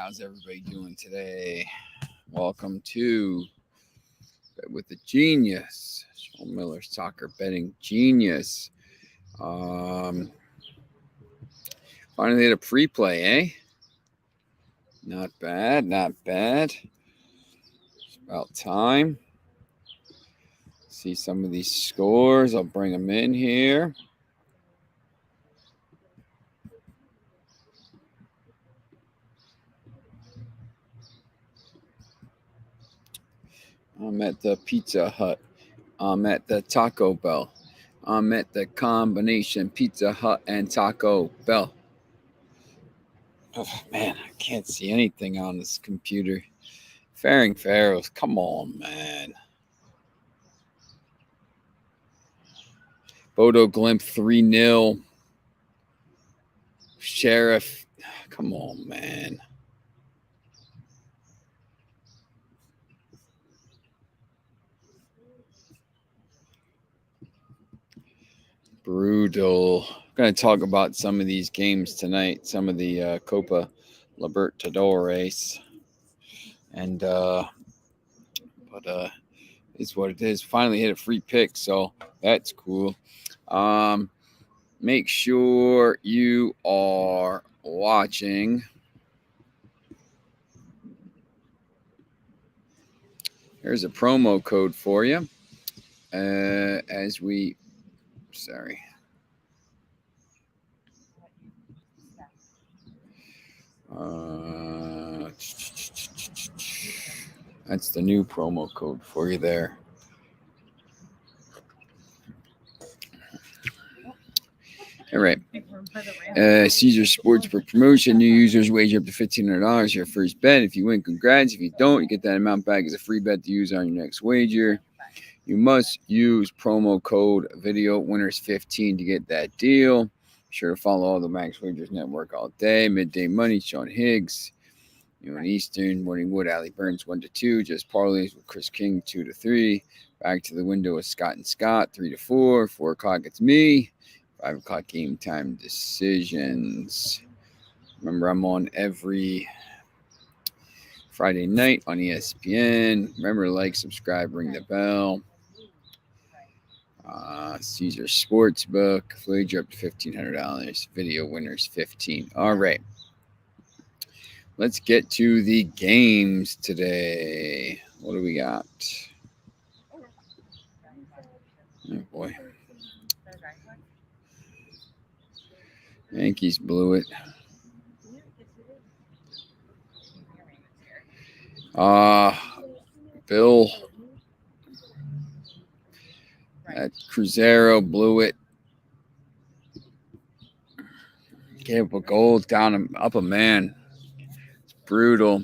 How's everybody doing today? Welcome to Bet with the Genius, Sean Miller Soccer Betting Genius. Finally hit a free play, eh? Not bad, not bad. It's about time. See some of these scores. I'll bring them in here. I'm at the Pizza Hut. I'm at the Taco Bell. I'm at the combination Pizza Hut and Taco Bell. Oh, man, I can't see anything on this computer. Faring Pharaohs, come on, man. Bodo Glimp 3-0. Sheriff, come on, man. Brutal. I'm going to talk about some of these games tonight, some of the Copa Libertadores. And, it's what it is. Finally hit a free pick, so that's cool. Make sure you are watching. Here's a promo code for you. That's the new promo code for you there. All right. Caesar Sportsbook promotion. New users wager up to $1,500 your first bet. If you win, congrats. If you don't, you get that amount back as a free bet to use on your next wager. You must use promo code Video Winners 15 to get that deal. Be sure to follow all the Max Wagers Network all day. Midday Money, Sean Higgs. In Eastern, Morning Wood, Allie Burns 1-2. Just Parlays with Chris King 2-3. Back to the window with Scott and Scott 3-4. 4 o'clock it's me. 5 o'clock game time decisions. Remember, I'm on every Friday night on ESPN. Remember, like, subscribe, ring the bell. Caesar Sportsbook. Wager up to $1,500. Video Winners 15. All right. Let's get to the games today. What do we got? Oh, boy. Yankees blew it. Bill. That Cruzeiro blew it. Gave up a goal down up a man. It's brutal.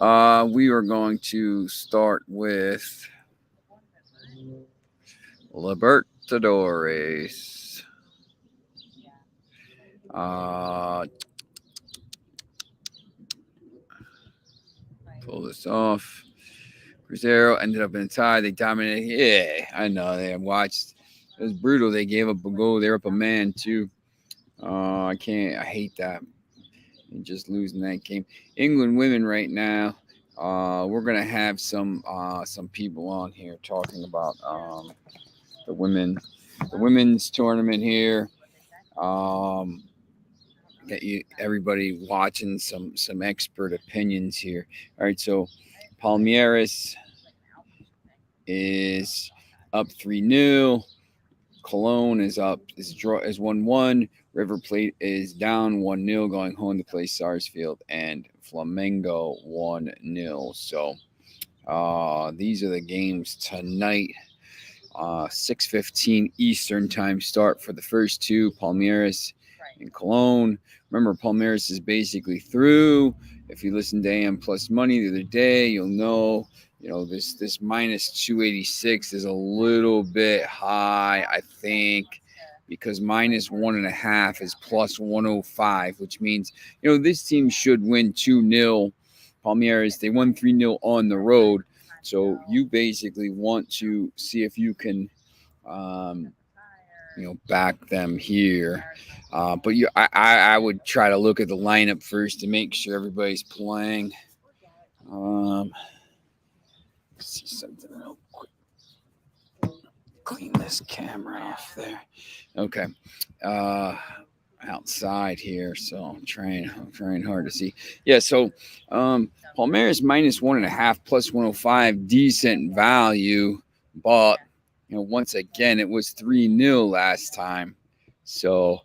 We are going to start with Libertadores. Pull this off. Cruzeiro ended up in a tie. They dominated. Yeah, I know. They watched. It was brutal. They gave up a goal. They're up a man, too. I hate that. And just losing that game. England women right now. We're going to have some people on here talking about the women's tournament here. Get you everybody watching some expert opinions here. All right, so Palmeiras is up 3-0. Cologne is 1-1. River Plate is down 1-0 going home to play Sarsfield, and Flamengo 1-0. So these are the games tonight. 6:15 Eastern time start for the first two, Palmeiras and Cologne. Remember, Palmeiras is basically through. If you listen to AM Plus Money the other day, you'll know, this minus 286 is a little bit high, I think, because minus 1.5 is plus 105, which means, this team should win 2-0. Palmeiras, they won 3-0 on the road. So you basically want to see if you can, back them here. But I would try to look at the lineup first to make sure everybody's playing. Let's see something real quick. Clean this camera off there. Okay. Outside here, so I'm trying hard to see. Yeah, so Palmeiras -1.5 plus 105, decent value, but once again it was 3-0 last time. So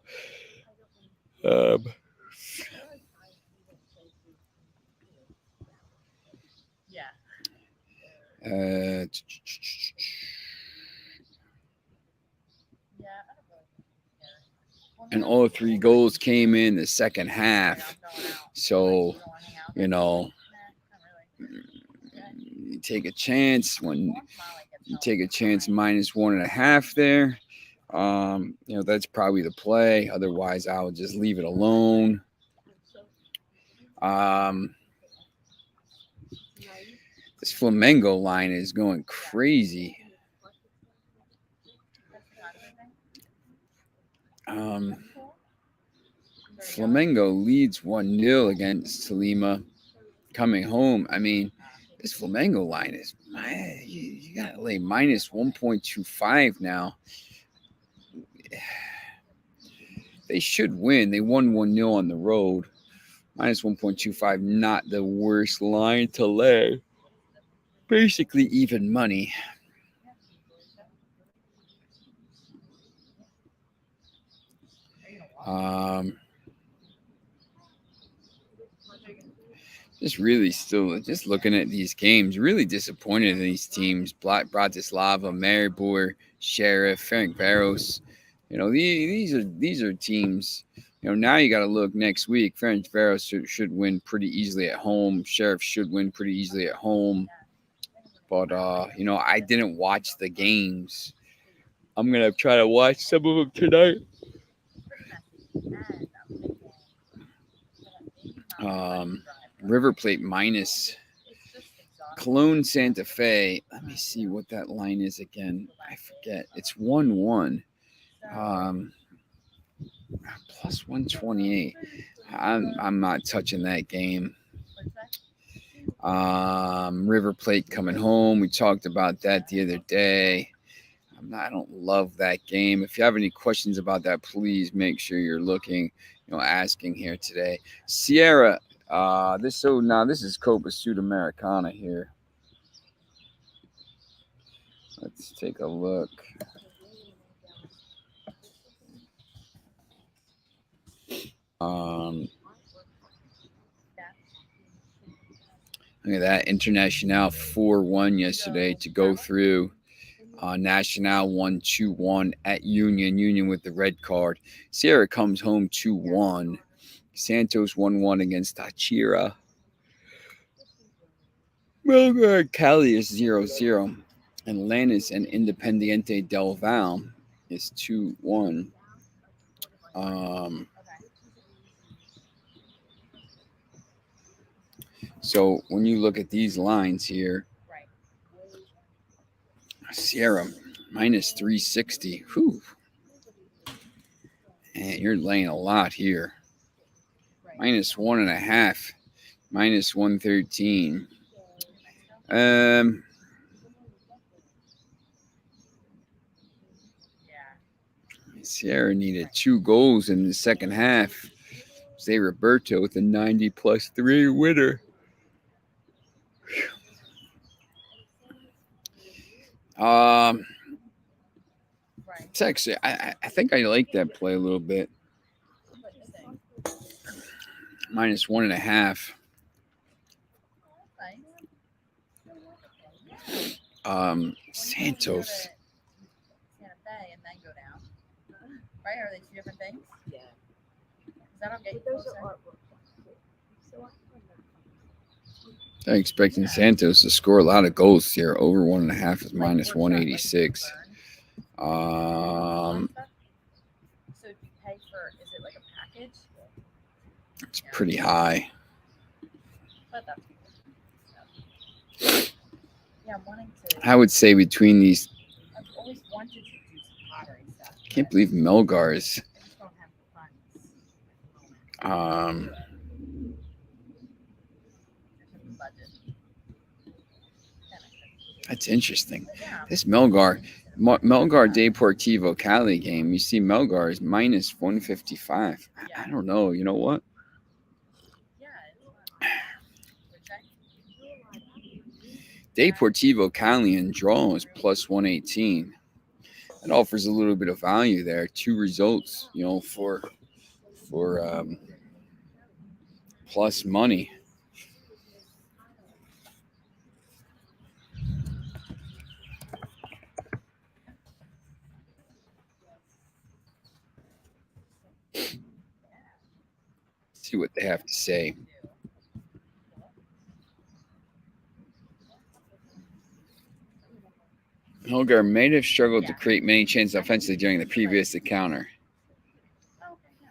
and all 3 goals came in the second half. So, you take a chance when you take a chance -1.5 there. That's probably the play. Otherwise, I would just leave it alone. This Flamengo line is going crazy. Flamengo leads 1-0 against Tolima coming home. I mean, this Flamengo line is, you got to lay -1.25 now. They should win. They won 1-0 on the road. -1.25, not the worst line to lay. Basically even money. Just looking at these games, really disappointed in these teams. Bratislava, Maribor, Sheriff, Ferencváros. These are teams. Now you got to look next week. Ferencváros should win pretty easily at home. Sheriff should win pretty easily at home. But I didn't watch the games. I'm gonna try to watch some of them tonight. River Plate minus Cologne Santa Fe. Let me see what that line is again. I forget. It's 1-1. Plus 128. I'm not touching that game. River Plate coming home. We talked about that the other day. I don't love that game. If you have any questions about that, please make sure you're looking, asking here today. Sierra. This is Copa Sudamericana here. Let's take a look. Look at that. International 4-1 yesterday to go through. Nacional 1-2-1 at Union. Union with the red card. Sierra comes home 2-1. Santos 1-1 against Tachira. Melgar Cali is 0-0. And Lannis and Independiente del Valle is 2-1. So when you look at these lines here, Sierra -360. Whew. And you're laying a lot here. -1.5. -113. Sierra needed 2 goals in the second half. Zé Roberto with a 90+3 winner. It's actually, I think I like that play a little bit. -1.5. Santos. Right? Are they 2 different things? Yeah. Because I don't get those artworks. I'm expecting Santos to score a lot of goals here. Over 1.5 is -186. So if you pay for, is it like a package? It's pretty high. But that's yeah, I'm wanting to. I would say between these. I've always wanted to do some pottery stuff. Can't believe Melgar is. I just don't have the funds at the moment. Um, I just have the budget. That makes sense. that's interesting. But yeah. This Melgar Deportivo Cali game, you see Melgar is minus 155. I don't know. You know what? Yeah, it's fun. What'd you say? Deportivo Cali and draw is plus 118. It offers a little bit of value there. 2 results, for plus money. See what they have to say. Melgar may have struggled to create many chances offensively during the previous encounter. Oh, okay, yeah.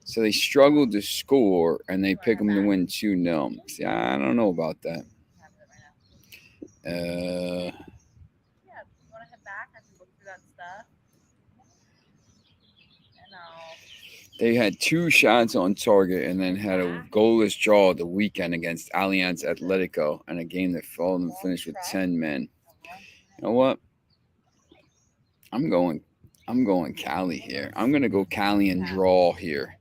So they struggled to score, and they pick them to win 2-0. See, I don't know about that. Have it right now. Uh, Yeah, you want to head back? I can look through that stuff. And they had 2 shots on target and then had a goalless draw the weekend against Allianz Atletico and a game that followed and finished with 10 men. You know what? I'm going Cali here. I'm going to go Cali and draw here.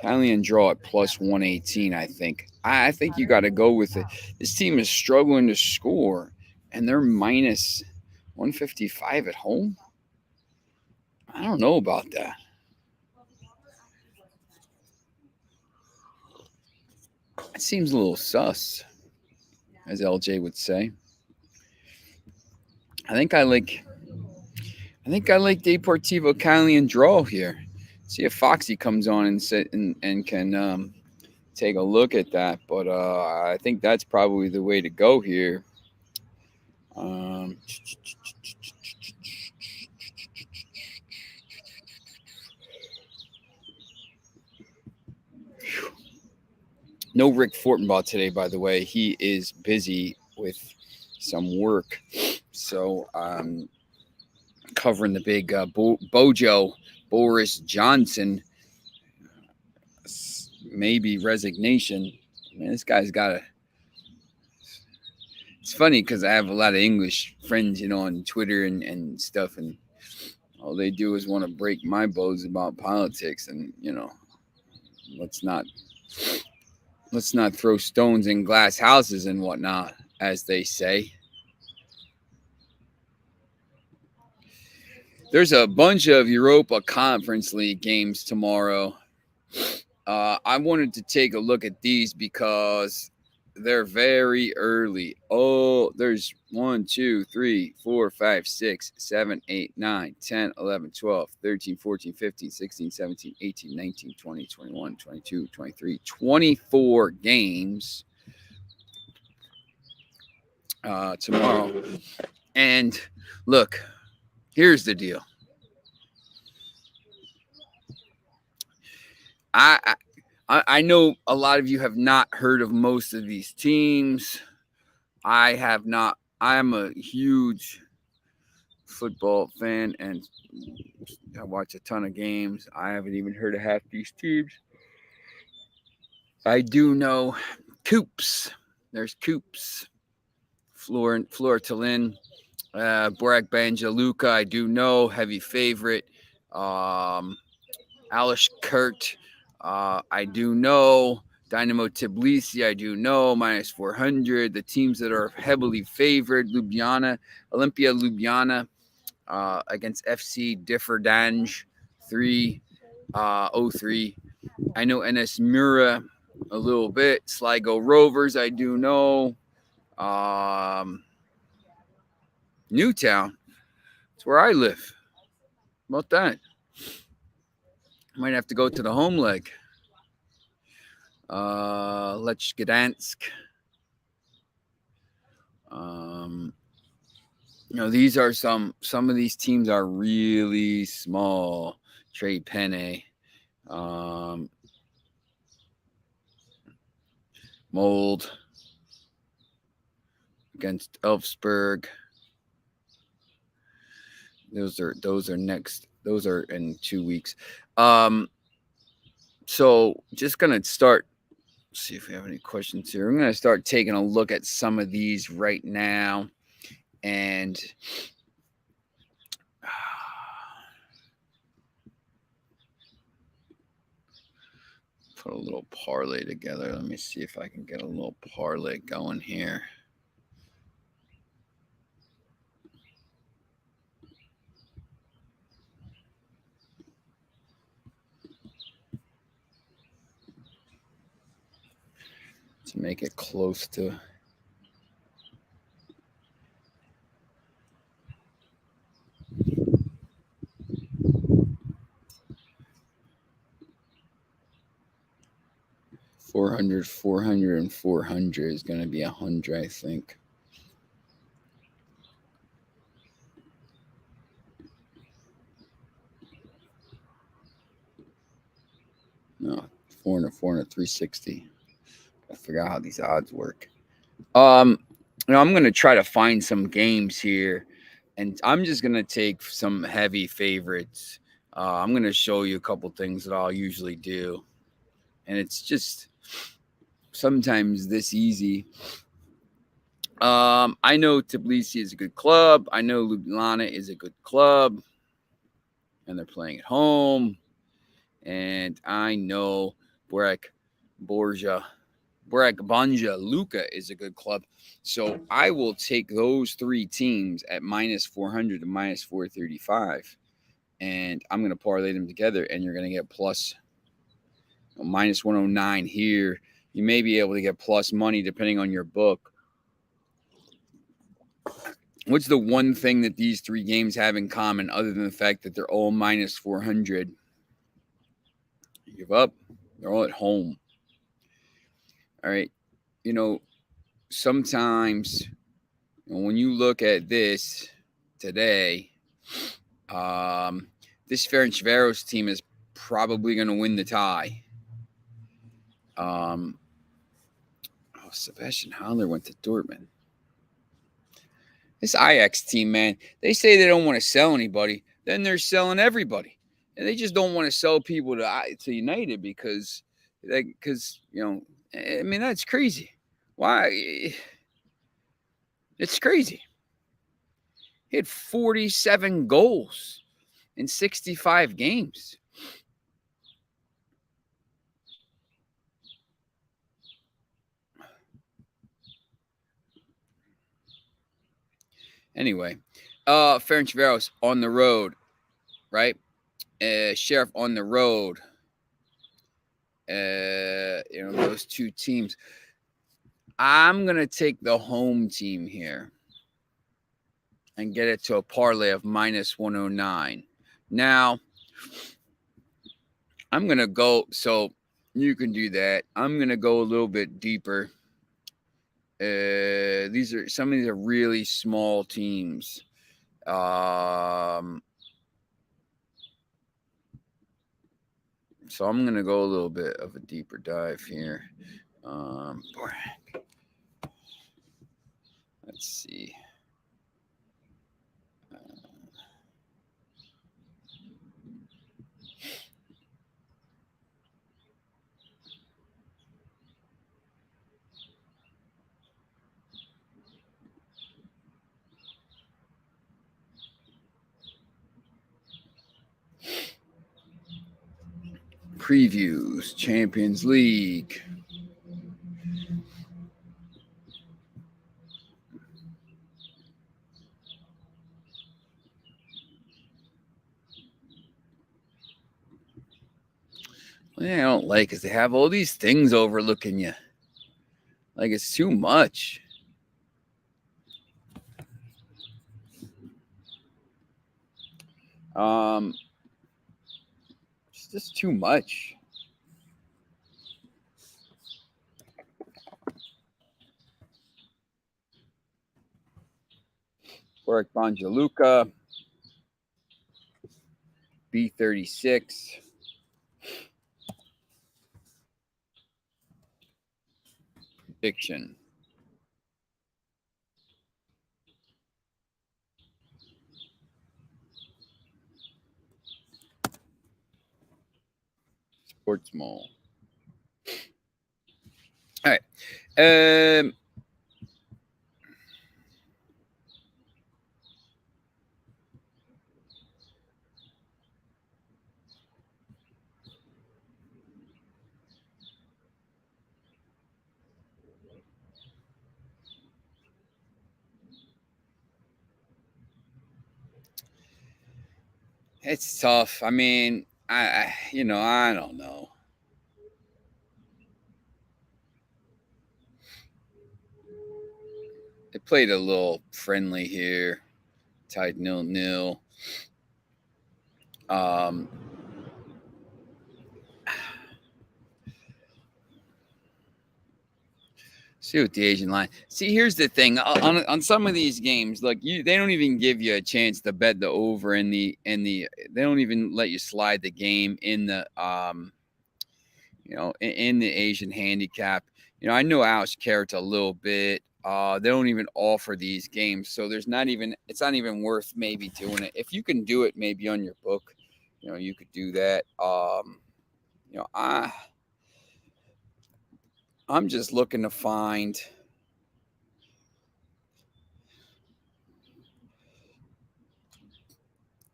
Cali and draw at plus 118, I think. I think you got to go with it. This team is struggling to score, and they're minus 155 at home. I don't know about that. It seems a little sus, as LJ would say. I think I like Deportivo Cali and draw here. See if Foxy comes on and sit and can take a look at that. But I think that's probably the way to go here. No Rick Fortenbaugh today, by the way. He is busy with some work. So covering the big Bojo Boris Johnson maybe resignation. Man, this guy's got a. It's funny because I have a lot of English friends, on Twitter and stuff, and all they do is want to break my bones about politics, and let's not throw stones in glass houses and whatnot, as they say. There's a bunch of Europa Conference League games tomorrow. I wanted to take a look at these because they're very early. Oh, there's 1, 2, 3, 4, 5, 6, 7, 8, 9, 10, 11, 12, 13, 14, 15, 16, 17, 18, 19, 20, 21, 22, 23, 24 games tomorrow. And look, here's the deal. I know a lot of you have not heard of most of these teams. I have not. I'm a huge football fan, and I watch a ton of games. I haven't even heard of half these teams. I do know Coops. There's Coops. Fleur Tallinn. Borac Banja Luka, I do know. Heavy favorite. Alish Kurt. I do know. Dynamo Tbilisi, I do know. Minus 400. The teams that are heavily favored. Olympia Ljubljana against FC Differdange 3-0-3. I know NS Mura a little bit. Sligo Rovers, I do know. Newtown. It's where I live. How about that? Might have to go to the home leg. Lech Gdansk. These are some of these teams are really small. Trade Penne. Mold against Elfsberg. Those are next. Those are in 2 weeks. So just gonna start. See if we have any questions here. I'm gonna start taking a look at some of these right now, and put a little parlay together. Let me see if I can get a little parlay going here. To make it close to $400, $400, and $400 is going to be $100, I think. No, 400, 400, 360. I figure out how these odds work. I'm going to try to find some games here, and I'm just going to take some heavy favorites. I'm going to show you a couple things that I'll usually do, and it's just sometimes this easy. I know Tbilisi is a good club. I know Ljubljana is a good club, and they're playing at home. And I know Banja Luka is a good club. So I will take those 3 teams at minus 400 to minus 435. And I'm going to parlay them together, and you're going to get plus minus 109 here. You may be able to get plus money depending on your book. What's the one thing that these 3 games have in common other than the fact that they're all minus 400? You give up. They're all at home. All right. Sometimes when you look at this today, this Ferencváros team is probably going to win the tie. Sebastian Haller went to Dortmund. This Ajax team, man, they say they don't want to sell anybody. Then they're selling everybody. And they just don't want to sell people to United because that's crazy. Why? It's crazy. He had 47 goals in 65 games. Anyway, Ferencváros on the road, right? Sheriff on the road. Those 2 teams. I'm going to take the home team here and get it to a parlay of minus 109. Now, I'm going to go, so you can do that. I'm going to go a little bit deeper. Some of these are really small teams. So I'm going to go a little bit of a deeper dive here. Let's see. Previews, Champions League. What I don't like is they have all these things overlooking you. Like, it's too much. It's just too much. Banja Luka, B36. Prediction. Sports Mall. All right. It's tough. I mean, I don't know. They played a little friendly here, tied 0-0. See what the Asian line. See, here's the thing. On some of these games, like they don't even give you a chance to bet the over in the. They don't even let you slide the game in the in the Asian handicap. I know Alex Carrot's a little bit. They don't even offer these games, so it's not even worth maybe doing it. If you can do it, maybe on your book, you could do that. I'm just looking to find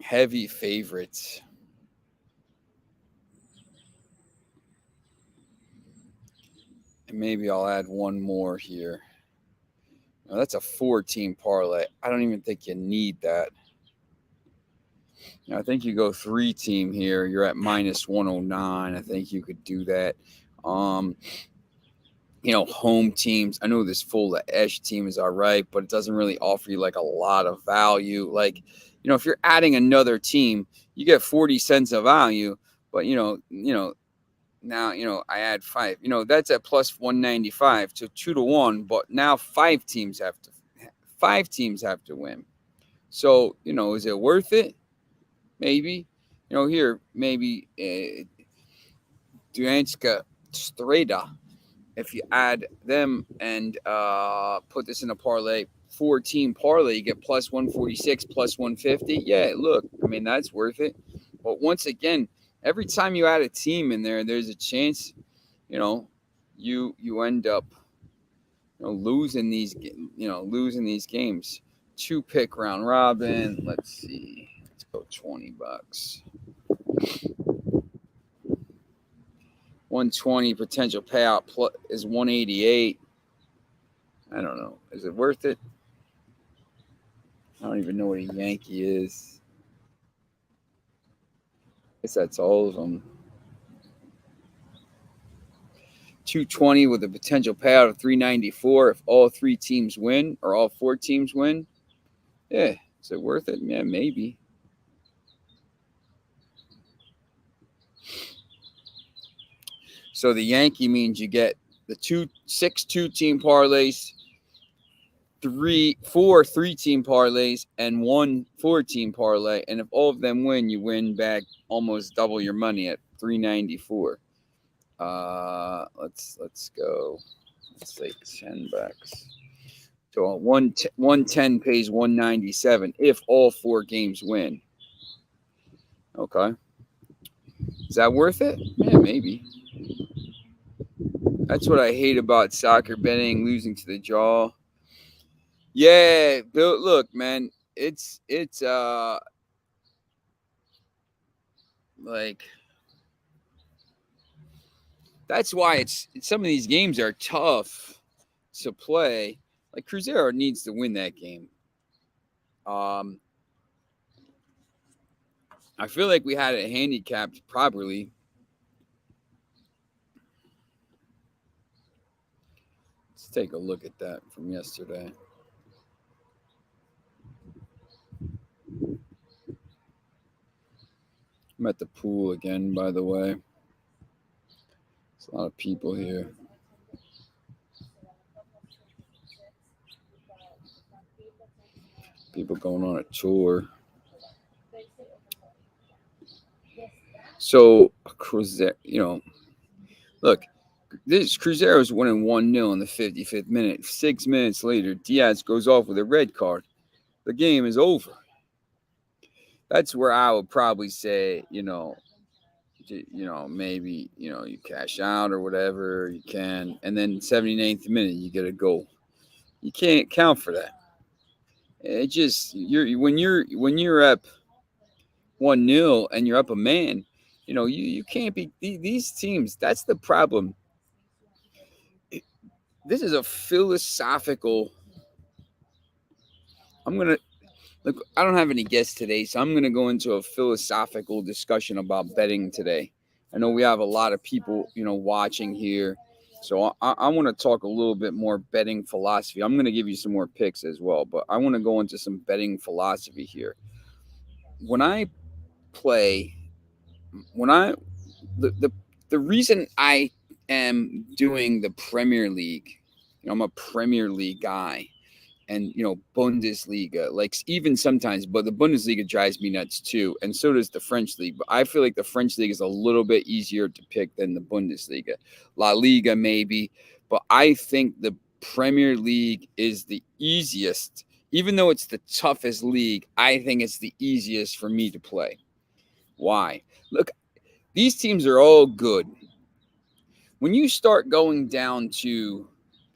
heavy favorites. And maybe I'll add one more here. Now, that's a 4-team parlay. I don't even think you need that. I think you go 3-team here. You're at minus 109. I think you could do that. Home teams. I know this full Esh team is all right, but it doesn't really offer you like a lot of value. Like, if you're adding another team, you get 40 cents of value. But now I add 5. That's at plus 195 to 2-1. But now 5 teams have to win. So is it worth it? Maybe. Here maybe Duanska Streda. If you add them and put this in a parlay, 4-team parlay, you get plus 146, plus 150. Yeah, look, I mean, that's worth it. But once again, every time you add a team in there, there's a chance, you end up, losing these games. 2-pick round robin. Let's see. Let's go $20. 120 potential payout is 188. I don't know. Is it worth it? I don't even know what a Yankee is. I guess that's all of them. 220 with a potential payout of 394 if all 3 teams win or all 4 teams win. Yeah. Is it worth it? Yeah, maybe. So the Yankee means you get the 6 2-team parlays, 4 3-team parlays, and 1 4-team parlay. And if all of them win, you win back almost double your money at $394. Let's go. Let's say $10. So 110 pays 197 if all 4 games win. Okay. Is that worth it? Yeah, maybe. That's what I hate about soccer betting, losing to the draw. Yeah, Bill, look, man, it's like that's why it's some of these games are tough to play. Like Cruzeiro needs to win that game. I feel like we had it handicapped properly. Let's take a look at that from yesterday. I'm at the pool again, by the way. There's a lot of people here. People going on a tour. So, Cruzeiro, look, this Cruzeiro is winning 1-0 in the 55th minute. 6 minutes later, Diaz goes off with a red card. The game is over. That's where I would probably say, maybe, you cash out or whatever you can. And then 79th minute, you get a goal. You can't count for that. It just, when you're up 1-0 and you're up a man, you can't be these teams. That's the problem. This is a philosophical. Look, I don't have any guests today, so I'm gonna go into a philosophical discussion about betting today. I know we have a lot of people, watching here, so I want to talk a little bit more betting philosophy. I'm gonna give you some more picks as well, but I want to go into some betting philosophy here. When I play, when I the reason I am doing the Premier League, I'm a Premier League guy, and Bundesliga, like even sometimes, but the Bundesliga drives me nuts too, and so does the French league. But I feel like the French league is a little bit easier to pick than the Bundesliga, La Liga maybe, but I think the Premier League is the easiest. Even though it's the toughest league, I think it's the easiest for me to play. Why? Look, these teams are all good. When you start going down to,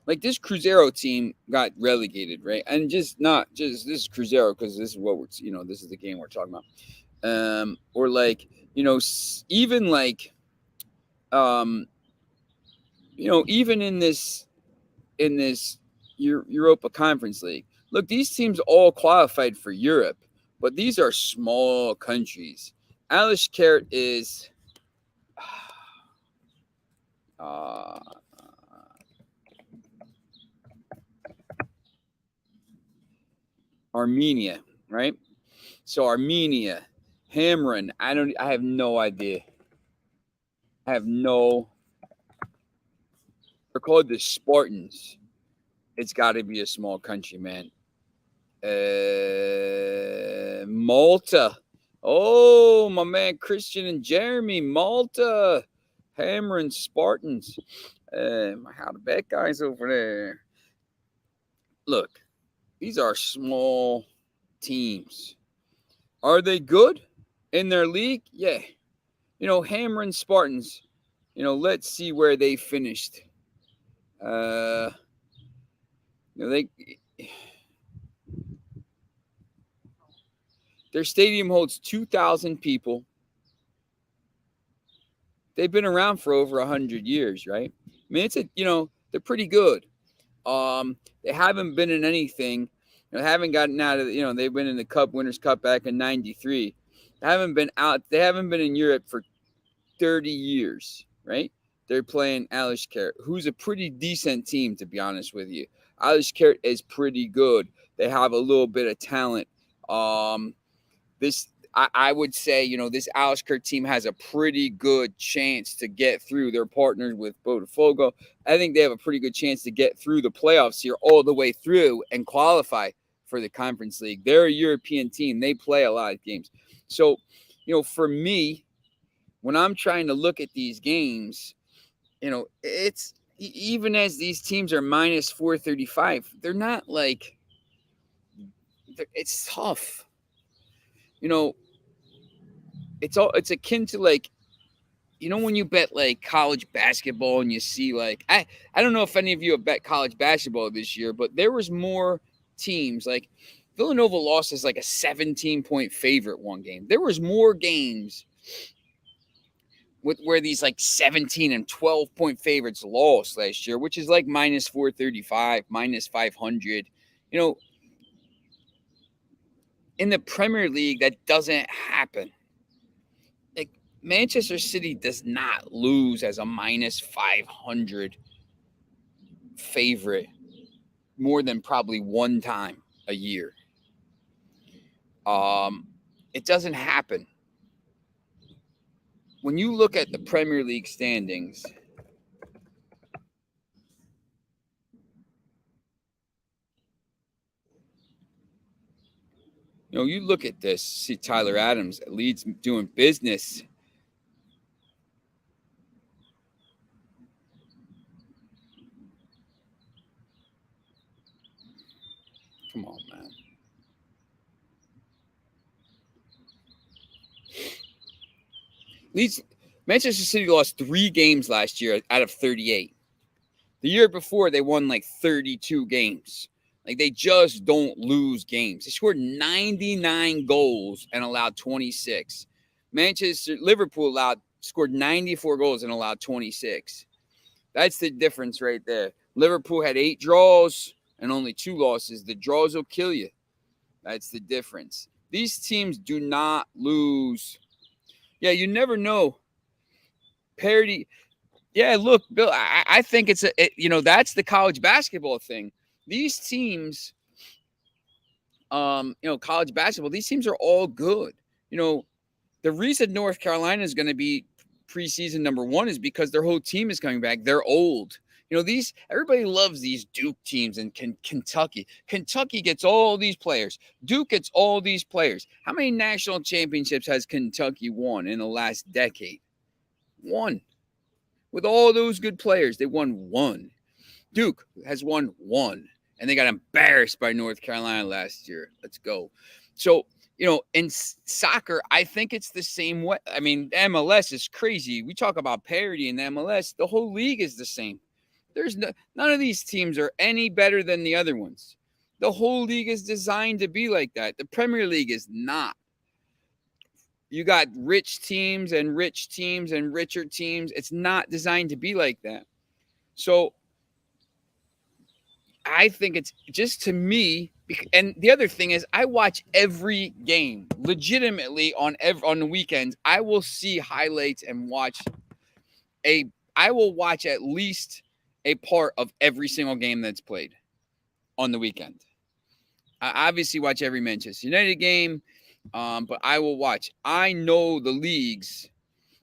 like, this Cruzeiro team got relegated, right? And not just this is Cruzeiro because this is what this is the game we're talking about. Or like, even like, even in this Europa Conference League. Look, these teams all qualified for Europe, but these are small countries. Alashkert is Armenia, right? So Armenia, Hamrin, I have no idea. They're called the Spartans. It's got to be a small country, man. Malta. Oh, my man Christian and Jeremy, Malta. Hamrin Spartans. How the bet guys over there. Look, these are small teams. Are they good in their league? Yeah. Hamrin Spartans, let's see where they finished. Their stadium holds 2,000 people. They've been around for over 100 years, right? I mean, they're pretty good. They haven't been in anything. They haven't gotten out of, they've been in the Cup, Winners' Cup back in '93. They haven't been in Europe for 30 years, right? They're playing Alashkert, who's a pretty decent team, to be honest with you. Alashkert is pretty good. They have a little bit of talent. I would say, this Alashkert team has a pretty good chance to get through. They're partners with Botafogo. I think they have a pretty good chance to get through the playoffs here all the way through and qualify for the Conference League. They're a European team. They play a lot of games. So, for me, when I'm trying to look at these games, it's even as these teams are minus 435, they're not like it's tough. It's akin to, like, when you bet like college basketball and you see, like, I don't know if any of you have bet college basketball this year, but there was more teams. Like Villanova lost as like a 17-point favorite one game. There was more games where these like 17 and 12-point favorites lost last year, which is like minus 435, minus 500. In the Premier League, that doesn't happen. Like, Manchester City does not lose as a minus 500 favorite more than probably one time a year. It doesn't happen. When you look at the Premier League standings, you look at this, see Tyler Adams, Leeds doing business. Come on, man. Leeds, Manchester City lost 3 games last year out of 38. The year before, they won like 32 games. Like, they just don't lose games. They scored 99 goals and allowed 26. Liverpool scored 94 goals and allowed 26. That's the difference right there. Liverpool had 8 draws and only 2 losses. The draws will kill you. That's the difference. These teams do not lose. Yeah, you never know. Parity. Yeah, look, Bill, I think that's the college basketball thing. These teams, college basketball, these teams are all good. The reason North Carolina is going to be preseason number 1 is because their whole team is coming back. They're old. Everybody loves these Duke teams and Kentucky. Kentucky gets all these players. Duke gets all these players. How many national championships has Kentucky won in the last decade? 1. With all those good players, they won 1. Duke has won 1. And they got embarrassed by North Carolina last year. Let's go. So, in soccer, I think it's the same way. I mean, MLS is crazy. We talk about parity in the MLS. The whole league is the same. There's none of these teams are any better than the other ones. The whole league is designed to be like that. The Premier League is not. You got rich teams and richer teams. It's not designed to be like that. So I think it's just, to me, and the other thing is I watch every game legitimately on the weekends. I will see highlights and I will watch at least a part of every single game that's played on the weekend. I obviously watch every Manchester United game, but I will watch. I know the leagues.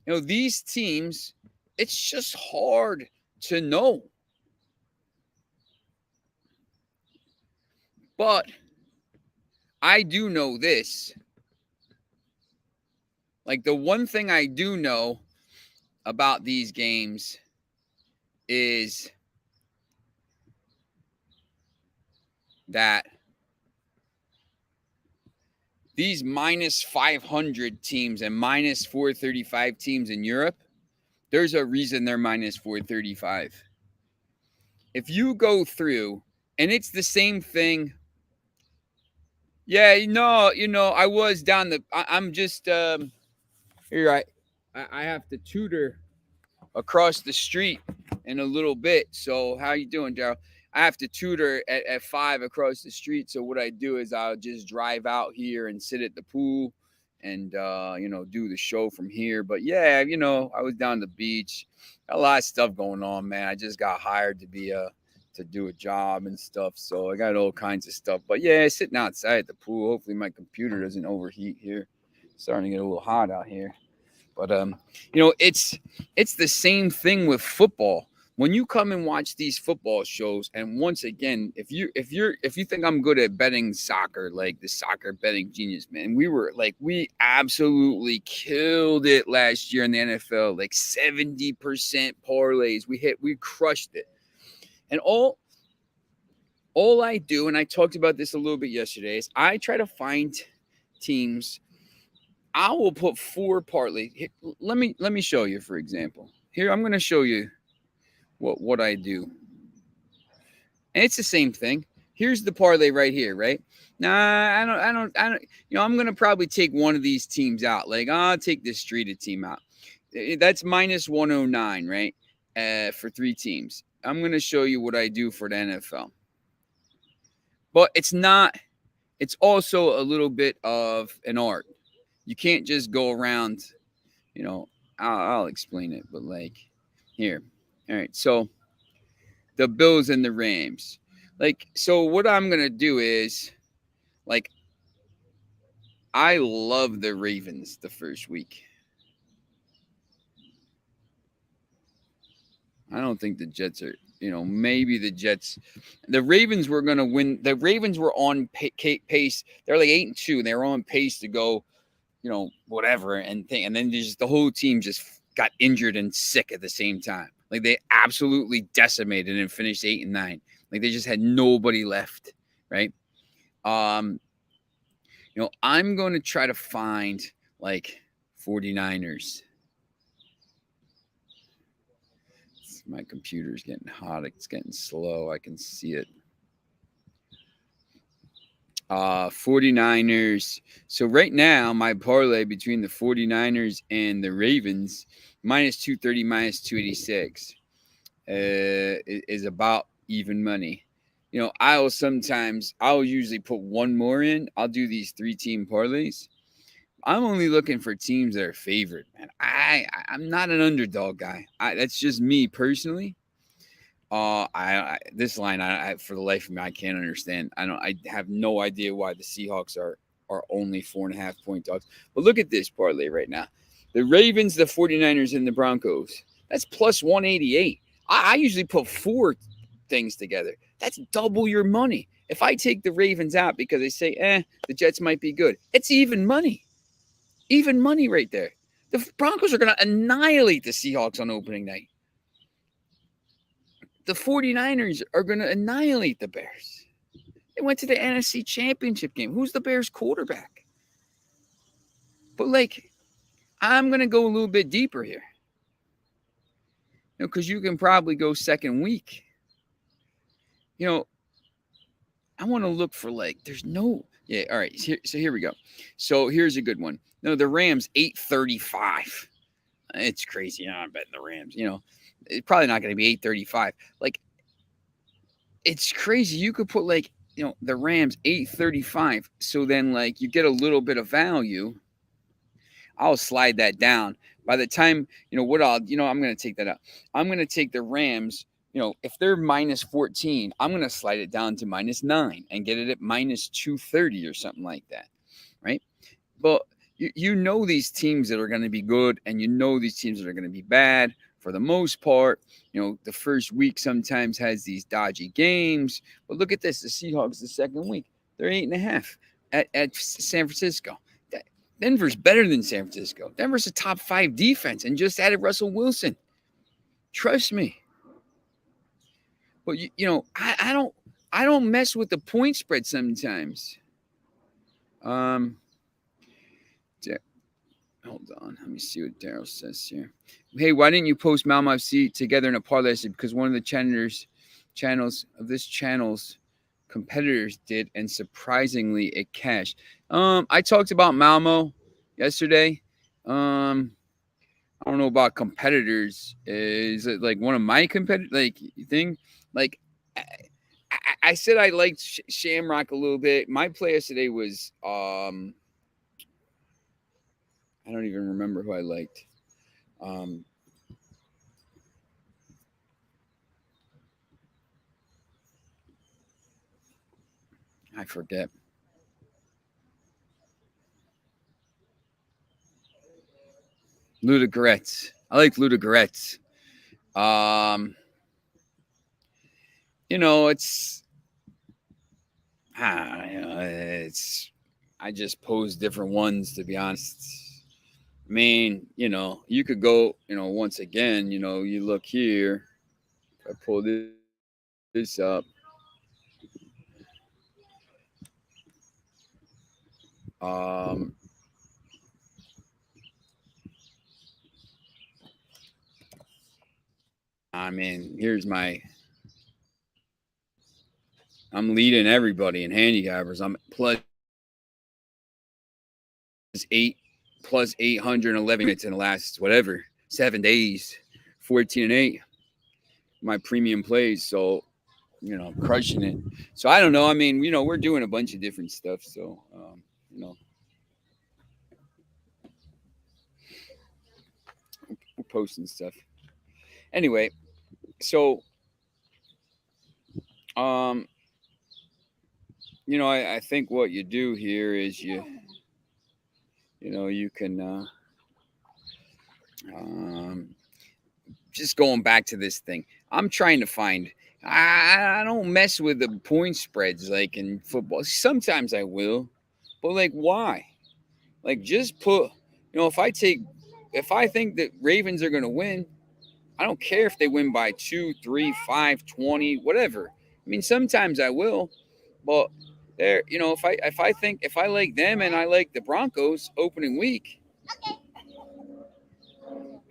These teams, it's just hard to know. But I do know this. Like, the one thing I do know about these games is that these minus 500 teams and minus 435 teams in Europe, there's a reason they're minus 435. If you go through, and it's the same thing. Yeah, I was down I'm just here. I have to tutor across the street in a little bit. So how you doing, Daryl? I have to tutor at 5 across the street. So what I do is I'll just drive out here and sit at the pool and do the show from here. But yeah, I was down the beach. Got a lot of stuff going on, man. I just got hired to be to do a job and stuff. So I got all kinds of stuff. But yeah, sitting outside at the pool. Hopefully my computer doesn't overheat here. It's starting to get a little hot out here. But it's the same thing with football. When you come and watch these football shows, and once again, if you think I'm good at betting soccer, like the soccer betting genius, man, we absolutely killed it last year in the NFL, like 70% parlays. We crushed it. And all I do, and I talked about this a little bit yesterday, is I try to find teams. I will put 4 parlays. Here, let me show you, for example. Here, I'm going to show you what I do. And it's the same thing. Here's the parlay right here, right? Nah, I don't. I'm going to probably take one of these teams out. Like, I'll take this Streeted team out. That's minus 109, right? For 3 teams. I'm going to show you what I do for the NFL. But it's also a little bit of an art. You can't just go around, I'll explain it, but like here. All right. So the Bills and the Rams. So what I'm going to do is, I love the Ravens the first week. I don't think the Jets are, maybe the Jets. The Ravens were going to win. The Ravens were on pace. They're like 8-2. They were on pace to go, whatever. And then just the whole team just got injured and sick at the same time. Like, they absolutely decimated and finished 8-9. Like, they just had nobody left, right? I'm going to try to find 49ers. My computer's getting hot. It's getting slow. I can see it. 49ers. So right now, my parlay between the 49ers and the Ravens, minus 230, minus 286, is about even money. You know, I'll usually put one more in. I'll do these 3-team parlays. I'm only looking for teams that are favored, man. I'm not an underdog guy. That's just me personally. This line, for the life of me, I can't understand. I have no idea why the Seahawks are only 4.5 point dogs. But look at this parlay right now: the Ravens, the 49ers, and the Broncos. That's plus 188. I usually put 4 things together. That's double your money. If I take the Ravens out because they say, the Jets might be good, it's even money. Even money right there. The Broncos are going to annihilate the Seahawks on opening night. The 49ers are going to annihilate the Bears. They went to the NFC Championship game. Who's the Bears quarterback? But, like, I'm going to go a little bit deeper here. You know, because you can probably go second week. You know, I want to look for, like, there's no... Yeah, all right. So here we go. So here's a good one. No, the Rams, 835. It's crazy. I'm betting the Rams. You know, it's probably not going to be 835. Like, it's crazy. You could put, like, you know, the Rams, 835. So then, like, you get a little bit of value. I'll slide that down. By the time, you know, I'm going to take that out. I'm going to take the Rams. You know, if they're minus 14, I'm going to slide it down to minus 9 and get it at minus 230 or something like that, right? But you know these teams that are going to be good and you know these teams that are going to be bad for the most part. You know, the first week sometimes has these dodgy games. But look at this. The Seahawks the second week, they're 8.5 at San Francisco. Denver's better than San Francisco. Denver's a top 5 defense and just added Russell Wilson. Trust me. But you know, I don't mess with the point spread sometimes. Hold on, let me see what Daryl says here. Hey, why didn't you post Malmo FC together in a parlay? Because one of the channels of this channel's competitors did, and surprisingly, it cashed. I talked about Malmo yesterday. I don't know about competitors. Is it like one of my competitors? Like thing? Like I said, I liked Shamrock a little bit. My play yesterday was I don't even remember who I liked. I forget. Ludogorets. I like Ludogorets. You know, it's I just pose different ones, to be honest. I mean, you know, you could go, you know, once again, you know, you look here. I pull this up. I mean, I'm leading everybody in handicappers. I'm plus 811 minutes in the last, 7 days, 14-8. My premium plays. So, you know, crushing it. So I don't know. I mean, you know, we're doing a bunch of different stuff. So, you know, we're posting stuff. Anyway, so, you know, I think what you do here is you know, you can, just going back to this thing, I'm trying to find, I don't mess with the point spreads like in football. Sometimes I will, but like, why? Like, just put, you know, if I think that Ravens are going to win, I don't care if they win by 2, 3, 5, 20, whatever. I mean, sometimes I will, but there, you know, if I like them and I like the Broncos opening week,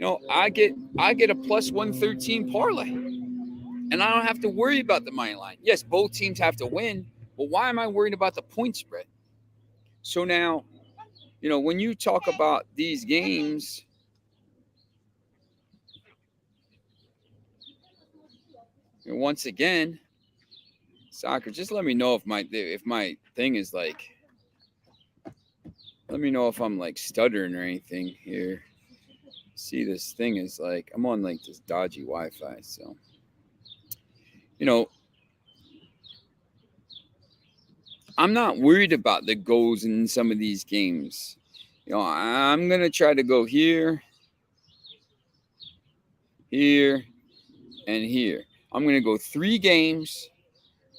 I get a plus 113 parlay, and I don't have to worry about the money line. Yes, both teams have to win, but why am I worried about the point spread? So now, when you talk about these games, once again, soccer. Just let me know if my thing is like. Let me know if I'm like stuttering or anything here. See, this thing is like I'm on like this dodgy Wi-Fi, so I'm not worried about the goals in some of these games. I'm gonna try to go here, here, and here. I'm gonna go 3 games,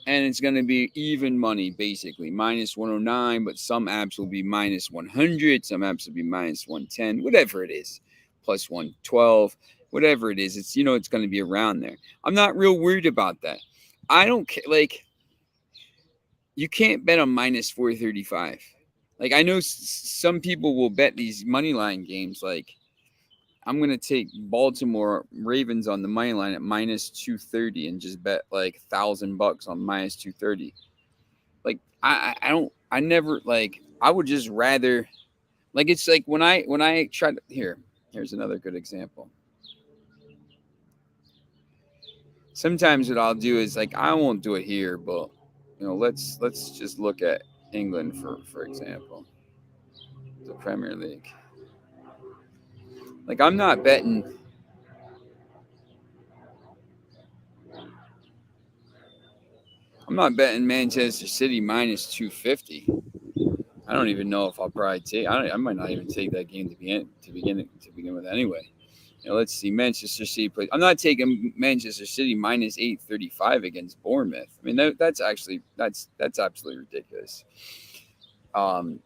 and it's gonna be even money, basically minus 109. But some apps will be minus 100, some apps will be minus 110, whatever it is, plus 112, whatever it is. It's it's gonna be around there. I'm not real worried about that. I don't care. Like, you can't bet on minus 435. Like, I know some people will bet these money line games. Like, I'm gonna take Baltimore Ravens on the money line at minus 230 and just bet like $1,000 on minus 230. Like, I never, like, I would just rather, like, it's like when I try to, here's another good example. Sometimes what I'll do is, like, I won't do it here, but let's just look at England for example, the Premier League. Like, I'm not betting. I'm not betting Manchester City minus 250. I don't even know if I'll probably take. I might not even take that game to begin with anyway. Let's see. Manchester City plays. I'm not taking Manchester City minus 835 against Bournemouth. I mean, that's absolutely ridiculous. I'm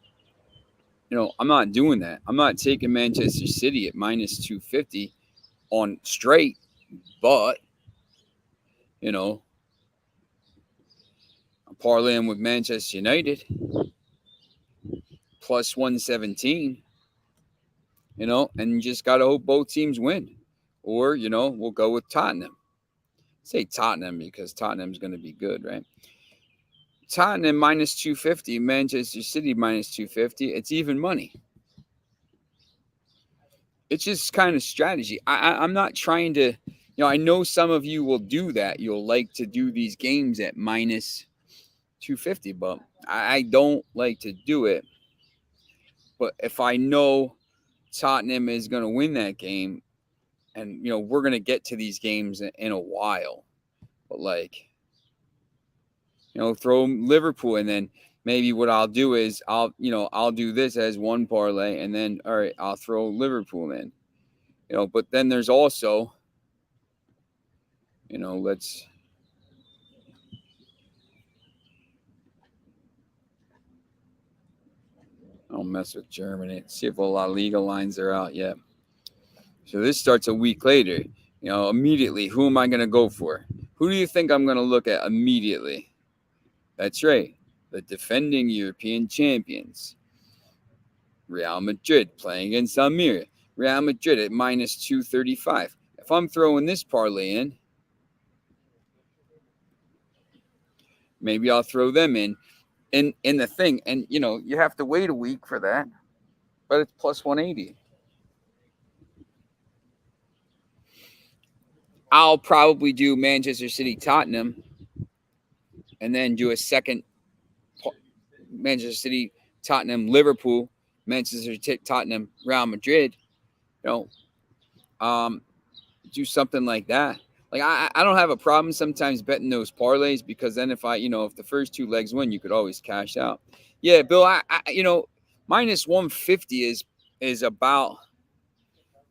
not doing that. I'm not taking Manchester City at minus 250 on straight, but I'm parlaying with Manchester United plus 117. And you just got to hope both teams win. Or, we'll go with Tottenham. Say Tottenham because Tottenham's going to be good, right? Tottenham minus 250, Manchester City minus 250. It's even money. It's just kind of strategy. I'm not trying to, I know some of you will do that. You'll like to do these games at minus 250, but I don't like to do it. But if I know Tottenham is going to win that game, and we're going to get to these games in a while, but like, throw Liverpool, and then maybe what I'll do is I'll do this as one parlay, and then all right, I'll throw Liverpool in, but then there's also, let's I'll mess with Germany, see if a lot of Liga lines are out yet. So this starts a week later. Immediately, who am I going to go for? Who do you think I'm going to look at immediately? That's right, the defending European champions, Real Madrid, playing against Almeria. Real Madrid at minus 235. If I'm throwing this parlay in, maybe I'll throw them in the thing. And, you have to wait a week for that, but it's plus 180. I'll probably do Manchester City, Tottenham, and then do a second Manchester City, Tottenham, Liverpool, Manchester City, Tottenham, Real Madrid. Do something like that. Like, I don't have a problem sometimes betting those parlays, because then if if the first 2 legs win, you could always cash out. Yeah, Bill, I minus 150 is about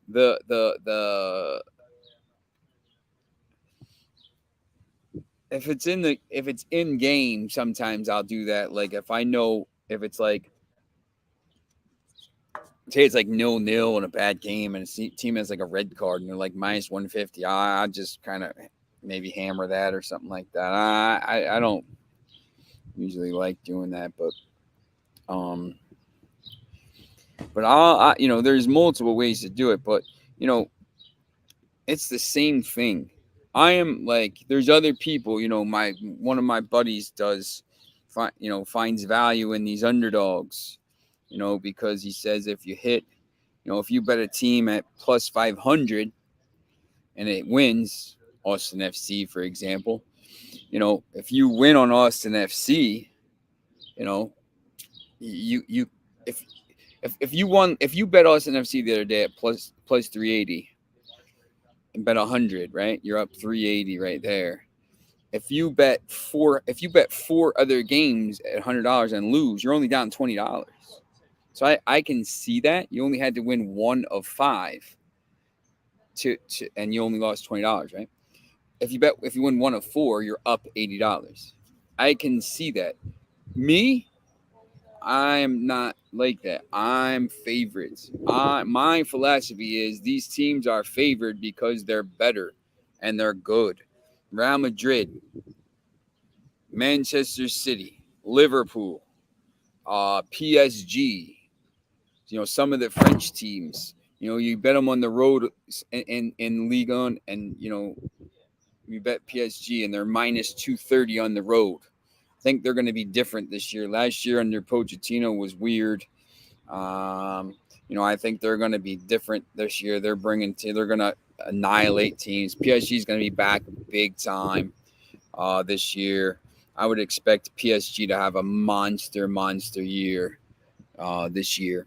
the if it's in game, sometimes I'll do that. Like, if I know, if it's like, say it's like 0-0 in a bad game and a team has like a red card and they're like minus 150, I just kind of maybe hammer that or something like that. I don't usually like doing that, but I'll there's multiple ways to do it. But you know, it's the same thing. I am like, there's other people, you know, one of my buddies finds value in these underdogs, you know, because he says if you hit, you know, if you bet a team at plus 500 and it wins, Austin FC, for example, you know, if you win on Austin FC, you know, you if if you bet Austin FC the other day at plus 380 and bet 100, right? You're up 380 right there. If you bet four other games at $100 and lose, you're only down $20. So I can see that. You only had to win one of five and you only lost $20, right? If you win one of four, you're up $80. I can see that. Me, I'm not like that. I'm favorites. My philosophy is these teams are favored because they're better and they're good. Real Madrid, Manchester City, Liverpool, PSG, you know, some of the French teams. You know, you bet them on the road in Ligue 1, and, you know, you bet PSG and they're minus 230 on the road. I think they're going to be different this year. Last year under Pochettino was weird. You know, I think they're going to be different this year. They're going to annihilate teams. PSG is going to be back big time this year. I would expect PSG to have a monster year this year.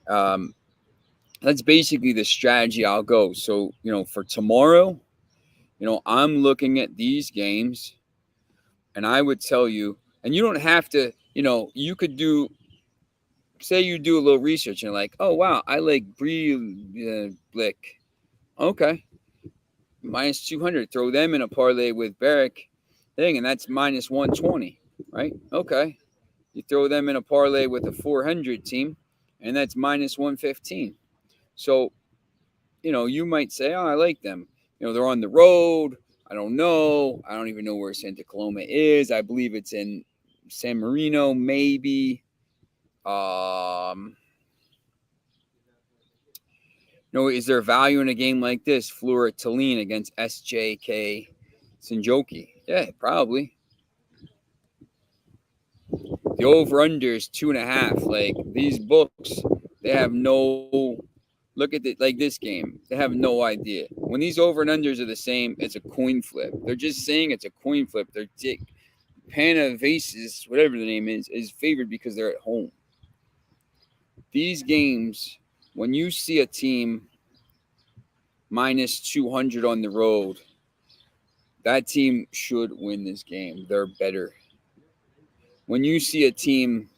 That's basically the strategy I'll go. So, you know, for tomorrow, you know, I'm looking at these games and I would tell you, and you don't have to, you know, you could say you do a little research and like, oh, wow, I like Blick. Okay. Minus 200. Throw them in a parlay with Barrick thing, and that's minus 120, right? Okay. You throw them in a parlay with a 400 team, and that's minus 115. So, you know, you might say, oh, I like them. You know, they're on the road. I don't know. I don't even know where Santa Coloma is. I believe it's in San Marino, maybe. You know, is there value in a game like this? Flora Tallinn against SJK Sinjoki. Yeah, probably. The over-under is 2.5. Like, these books, they have no... Look at it like this game. They have no idea. When these over and unders are the same, it's a coin flip. They're just saying it's a coin flip. They're Panavasis, whatever the name is favored because they're at home. These games, when you see a team minus 200 on the road, that team should win this game. They're better. When you see a team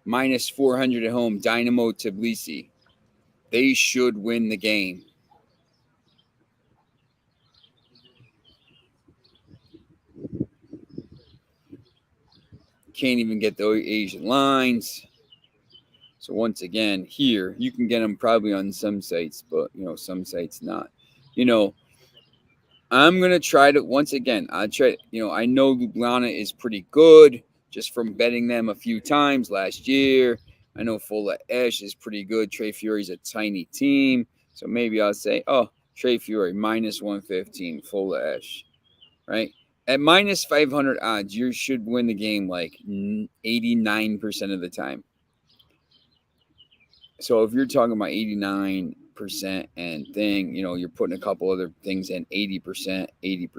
minus 400 at home, Dynamo Tbilisi, they should win the game. Can't even get the Asian lines. So once again, here, you can get them probably on some sites, but, you know, some sites not. You know, I'm going to try to, once again, I know Ljubljana is pretty good just from betting them a few times last year. I know Fola Esh is pretty good. Trey Fury's a tiny team. So maybe I'll say, oh, Trey Fury, minus 115, Fola Esh, right? At minus 500 odds, you should win the game like 89% of the time. So if you're talking about 89% and thing, you know, you're putting a couple other things in 80%, you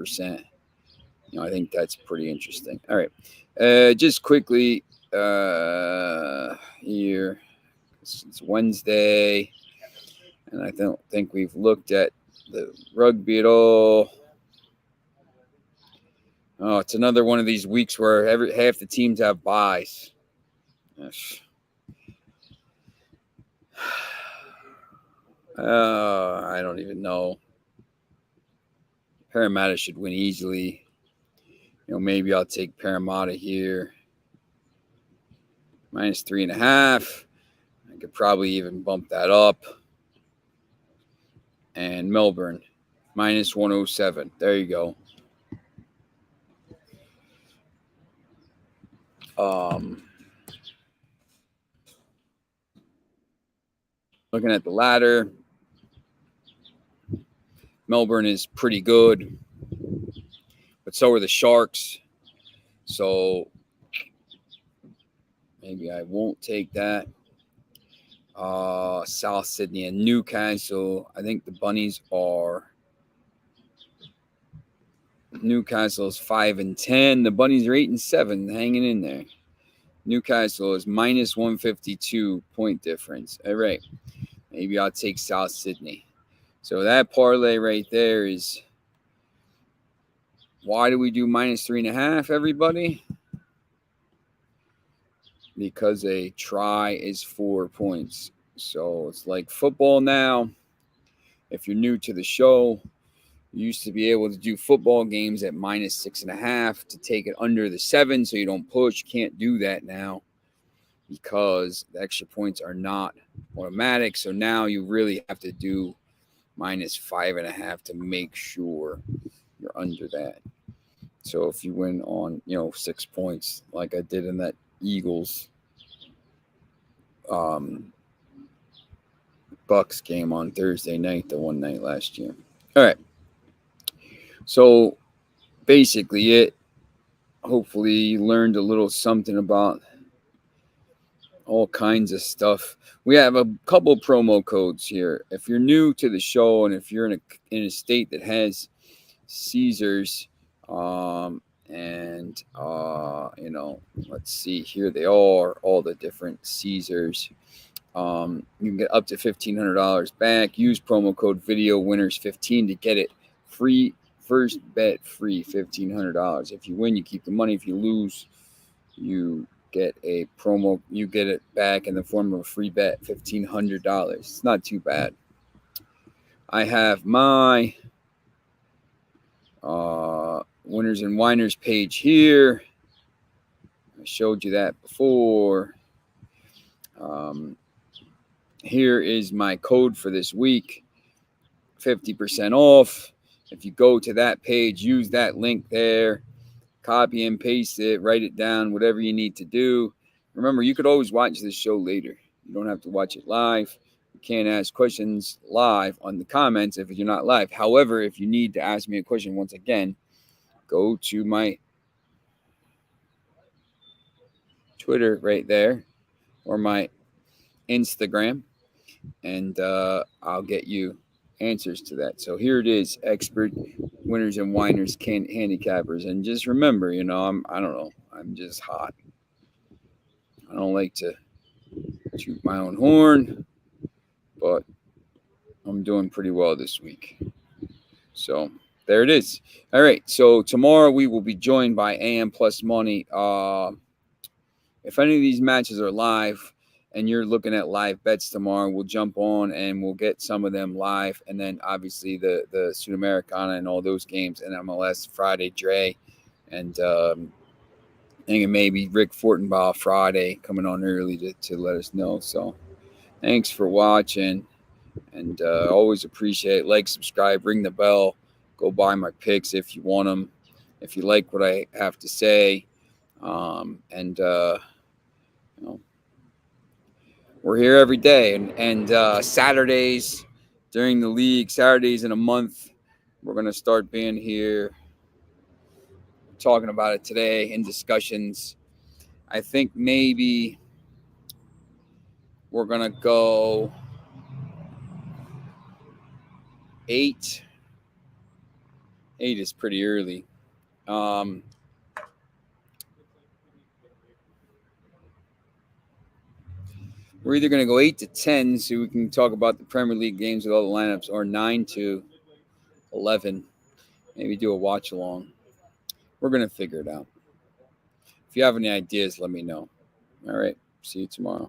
know, I think that's pretty interesting. All right. Just quickly here, it's Wednesday, and I don't think we've looked at the rugby at all. Oh, it's another one of these weeks where half the teams have buys. I don't even know. Parramatta should win easily. You know, maybe I'll take Parramatta here. Minus 3.5. I could probably even bump that up. And Melbourne, minus 107. There you go. Looking at the ladder. Melbourne is pretty good, but so are the Sharks. So maybe I won't take that. South Sydney and Newcastle. I think the Bunnies are. Newcastle is 5-10. The Bunnies are 8-7, hanging in there. Newcastle is minus 152 point difference. All right. Maybe I'll take South Sydney. So that parlay right there is. Why do we do minus 3.5, everybody? Because a try is 4 points. So it's like football now. If you're new to the show, you used to be able to do football games at minus 6.5 to take it under the 7 so you don't push. You can't do that now because the extra points are not automatic. So now you really have to do minus 5.5 to make sure you're under that. So if you win on, 6 points like I did in that Eagles Bucks game on Thursday night, the one night last year. All right. So basically it. Hopefully you learned a little something about all kinds of stuff. We have a couple promo codes here. If you're new to the show and if you're in a state that has Caesars, let's see, here they are, all the different Caesars. You can get up to $1,500 back. Use promo code VideoWinners15 to get it free. First bet free, $1,500. If you win, you keep the money. If you lose, you get a promo. You get it back in the form of a free bet, $1,500. It's not too bad. I have my Winners and Winers page here. I showed you that before. Here is my code for this week, 50% off. If you go to that page, use that link there, copy and paste it, write it down, whatever you need to do. Remember, you could always watch this show later. You don't have to watch it live. You can't ask questions live on the comments if you're not live. However, if you need to ask me a question once again, go to my Twitter right there or my Instagram, and I'll get you answers to that. So here it is, expert winners and whiners, handicappers. And just remember, I don't know, I'm just hot. I don't like to toot my own horn, but I'm doing pretty well this week. So there it is. All right. So tomorrow we will be joined by AM Plus Money. If any of these matches are live, and you're looking at live bets tomorrow, we'll jump on and we'll get some of them live. And then obviously the Sudamericana and all those games and MLS Friday, Dre. And I think it may be Rick Fortenbaugh Friday coming on early to let us know. So thanks for watching. And always appreciate it. Like, subscribe, ring the bell. Go buy my picks if you want them. If you like what I have to say. We're here every day, and Saturdays during the league, Saturdays in a month, we're going to start being here talking about it today in discussions. I think maybe we're going to go 8. 8 is pretty early. We're either going to go 8 to 10 so we can talk about the Premier League games with all the lineups, or 9 to 11. Maybe do a watch along. We're going to figure it out. If you have any ideas, let me know. All right. See you tomorrow.